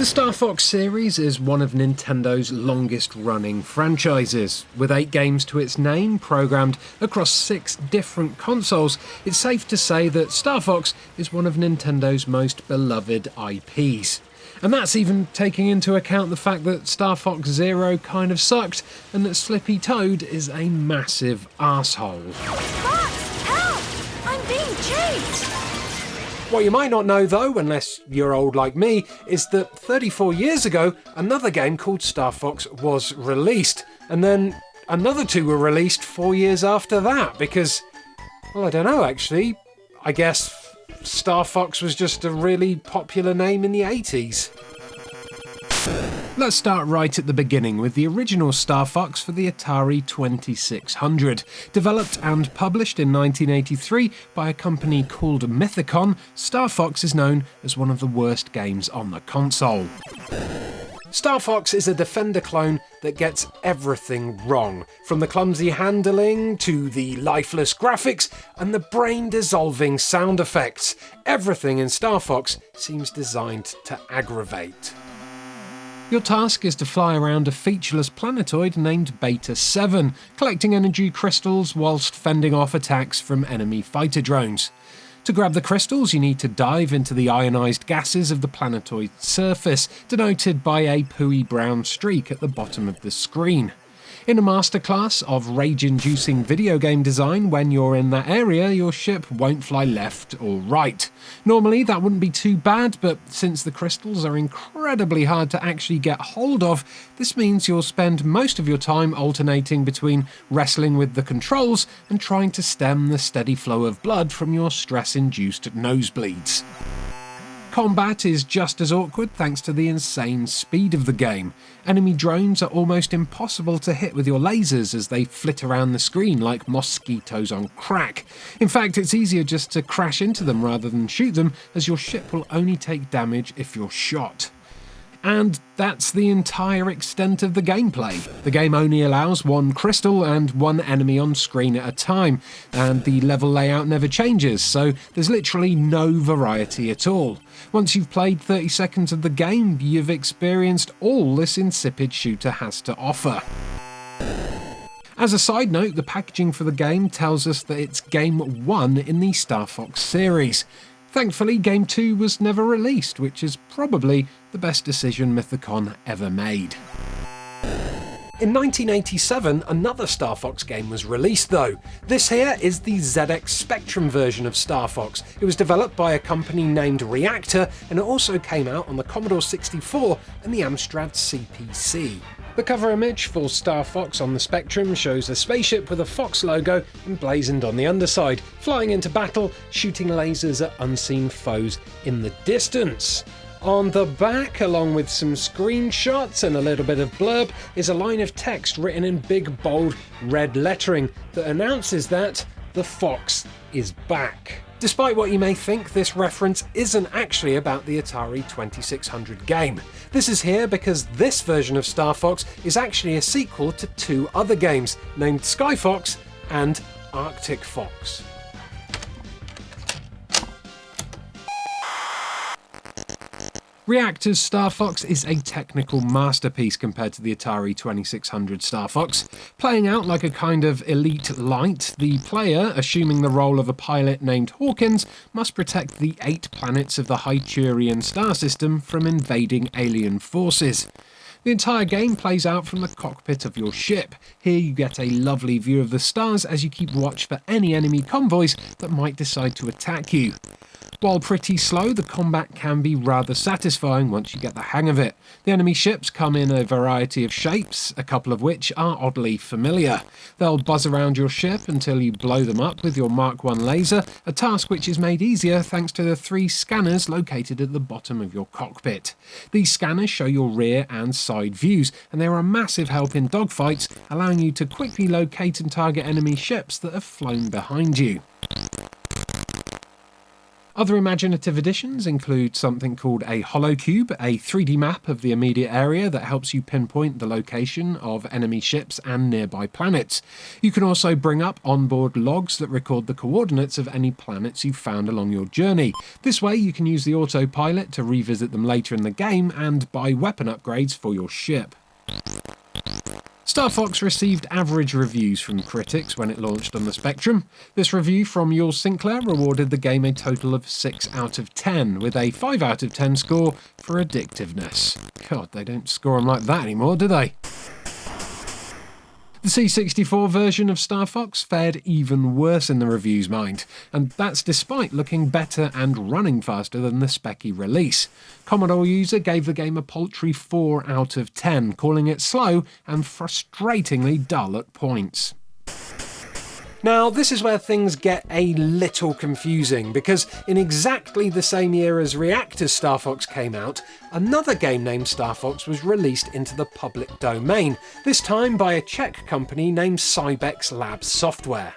The Star Fox series is one of Nintendo's longest running franchises. With 8 games to its name, programmed across 6 different consoles, it's safe to say that Star Fox is one of Nintendo's most beloved IPs. And that's even taking into account the fact that Star Fox Zero kind of sucked, and that Slippy Toad is a massive arsehole. Fox, help! I'm being chased! What you might not know though, unless you're old like me, is that 34 years ago, another game called Star Fox was released. And then another 2 were released 4 years after that, because, well, I don't know actually. I guess Star Fox was just a really popular name in the 80s. Let's start right at the beginning with the original Star Fox for the Atari 2600. Developed and published in 1983 by a company called Mythicon, Star Fox is known as one of the worst games on the console. Star Fox is a Defender clone that gets everything wrong, from the clumsy handling to the lifeless graphics and the brain-dissolving sound effects. Everything in Star Fox seems designed to aggravate. Your task is to fly around a featureless planetoid named Beta 7, collecting energy crystals whilst fending off attacks from enemy fighter drones. To grab the crystals, you need to dive into the ionised gases of the planetoid's surface, denoted by a pooey brown streak at the bottom of the screen. In a masterclass of rage-inducing video game design, when you're in that area, your ship won't fly left or right. Normally that wouldn't be too bad, but since the crystals are incredibly hard to actually get hold of, this means you'll spend most of your time alternating between wrestling with the controls and trying to stem the steady flow of blood from your stress-induced nosebleeds. Combat is just as awkward thanks to the insane speed of the game. Enemy drones are almost impossible to hit with your lasers as they flit around the screen like mosquitoes on crack. In fact, it's easier just to crash into them rather than shoot them, as your ship will only take damage if you're shot. And that's the entire extent of the gameplay. The game only allows 1 crystal and 1 enemy on screen at a time, and the level layout never changes, so there's literally no variety at all. Once you've played 30 seconds of the game, you've experienced all this insipid shooter has to offer. As a side note, the packaging for the game tells us that it's Game 1 in the Star Fox series. Thankfully, Game 2 was never released, which is probably the best decision Mythicon ever made. In 1987, another Star Fox game was released though. This here is the ZX Spectrum version of Star Fox. It was developed by a company named Reactor, and it also came out on the Commodore 64 and the Amstrad CPC. The cover image for Star Fox on the Spectrum shows a spaceship with a Fox logo emblazoned on the underside, flying into battle, shooting lasers at unseen foes in the distance. On the back, along with some screenshots and a little bit of blurb, is a line of text written in big, bold, red lettering that announces that the Fox is back. Despite what you may think, this reference isn't actually about the Atari 2600 game. This is here because this version of Star Fox is actually a sequel to 2 other games, named Sky Fox and Arctic Fox. Reactor's Star Fox is a technical masterpiece compared to the Atari 2600 Star Fox. Playing out like a kind of elite light, the player, assuming the role of a pilot named Hawkins, must protect the 8 planets of the Hyturian star system from invading alien forces. The entire game plays out from the cockpit of your ship. Here you get a lovely view of the stars as you keep watch for any enemy convoys that might decide to attack you. While pretty slow, the combat can be rather satisfying once you get the hang of it. The enemy ships come in a variety of shapes, a couple of which are oddly familiar. They'll buzz around your ship until you blow them up with your Mark I laser, a task which is made easier thanks to the 3 scanners located at the bottom of your cockpit. These scanners show your rear and side views, and they are a massive help in dogfights, allowing you to quickly locate and target enemy ships that have flown behind you. Other imaginative additions include something called a holocube, a 3D map of the immediate area that helps you pinpoint the location of enemy ships and nearby planets. You can also bring up onboard logs that record the coordinates of any planets you've found along your journey. This way you can use the autopilot to revisit them later in the game and buy weapon upgrades for your ship. Star Fox received average reviews from critics when it launched on the Spectrum. This review from Yules Sinclair rewarded the game a total of 6 out of 10, with a 5 out of 10 score for addictiveness. God, they don't score them like that anymore, do they? The C64 version of Star Fox fared even worse in the review's mind, and that's despite looking better and running faster than the specky release. Commodore User gave the game a paltry 4 out of 10, calling it slow and frustratingly dull at points. Now, this is where things get a little confusing, because in exactly the same year as Reactor's Star Fox came out, another game named Star Fox was released into the public domain, this time by a Czech company named Cybex Labs Software.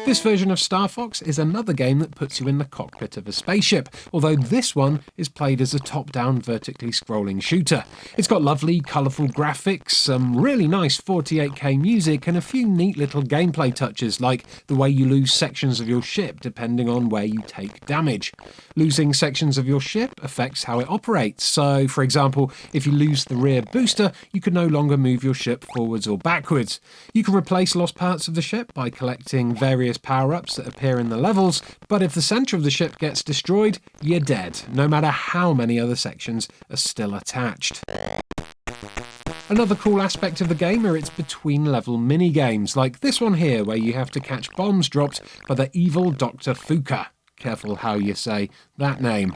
This version of Star Fox is another game that puts you in the cockpit of a spaceship, although this one is played as a top-down vertically scrolling shooter. It's got lovely, colourful graphics, some really nice 48K music and a few neat little gameplay touches like the way you lose sections of your ship depending on where you take damage. Losing sections of your ship affects how it operates, so for example, if you lose the rear booster, you can no longer move your ship forwards or backwards. You can replace lost parts of the ship by collecting various power-ups that appear in the levels, but if the centre of the ship gets destroyed, you're dead, no matter how many other sections are still attached. Another cool aspect of the game are its between-level mini-games, like this one here where you have to catch bombs dropped by the evil Dr. Fuka. Careful how you say that name.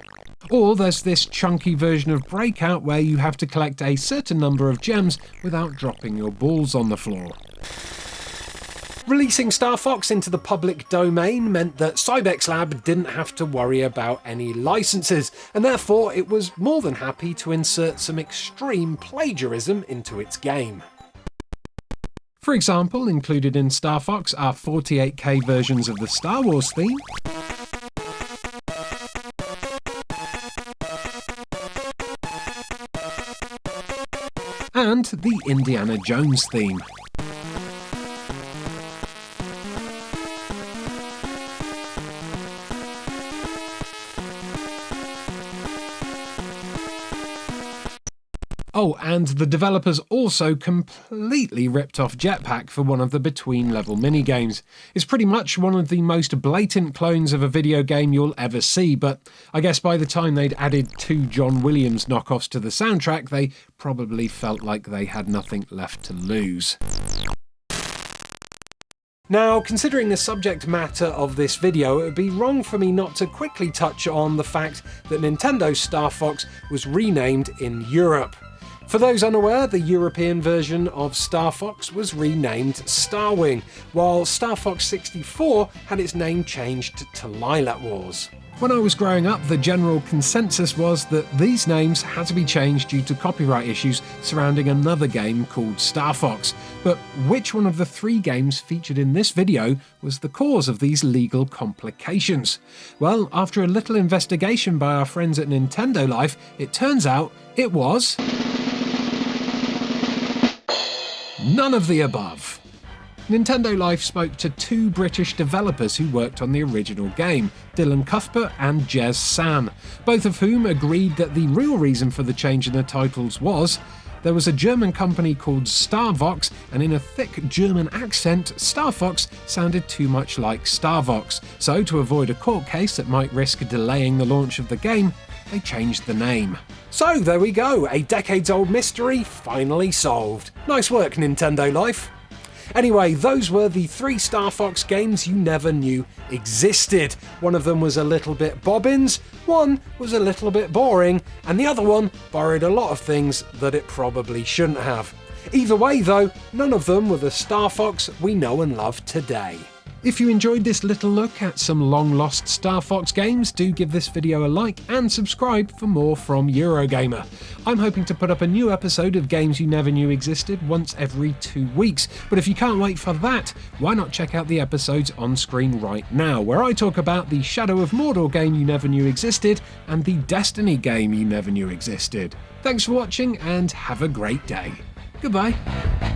Or there's this chunky version of Breakout where you have to collect a certain number of gems without dropping your balls on the floor. Releasing Star Fox into the public domain meant that Cybex Lab didn't have to worry about any licenses, and therefore it was more than happy to insert some extreme plagiarism into its game. For example, included in Star Fox are 48K versions of the Star Wars theme, and the Indiana Jones theme. Oh, and the developers also completely ripped off Jetpack for one of the between-level minigames. It's pretty much one of the most blatant clones of a video game you'll ever see, but I guess by the time they'd added 2 John Williams knockoffs to the soundtrack, they probably felt like they had nothing left to lose. Now, considering the subject matter of this video, it would be wrong for me not to quickly touch on the fact that Nintendo's Star Fox was renamed in Europe. For those unaware, the European version of Star Fox was renamed Starwing, while Star Fox 64 had its name changed to Lilac Wars. When I was growing up, the general consensus was that these names had to be changed due to copyright issues surrounding another game called Star Fox. But which one of the 3 games featured in this video was the cause of these legal complications? Well, after a little investigation by our friends at Nintendo Life, it turns out it was none of the above. Nintendo Life spoke to 2 British developers who worked on the original game, Dylan Cuthbert and Jez San, both of whom agreed that the real reason for the change in the titles was there was a German company called Starvox, and in a thick German accent, Star Fox sounded too much like Starvox, so to avoid a court case that might risk delaying the launch of the game, they changed the name. So there we go, a decades-old mystery finally solved. Nice work, Nintendo Life. Anyway, those were the 3 Star Fox games you never knew existed. One of them was a little bit bobbins, one was a little bit boring, and the other one borrowed a lot of things that it probably shouldn't have. Either way though, none of them were the Star Fox we know and love today. If you enjoyed this little look at some long-lost Star Fox games, do give this video a like and subscribe for more from Eurogamer. I'm hoping to put up a new episode of Games You Never Knew Existed once every 2 weeks, but if you can't wait for that, why not check out the episodes on screen right now, where I talk about the Shadow of Mordor game you never knew existed and the Destiny game you never knew existed. Thanks for watching and have a great day. Goodbye.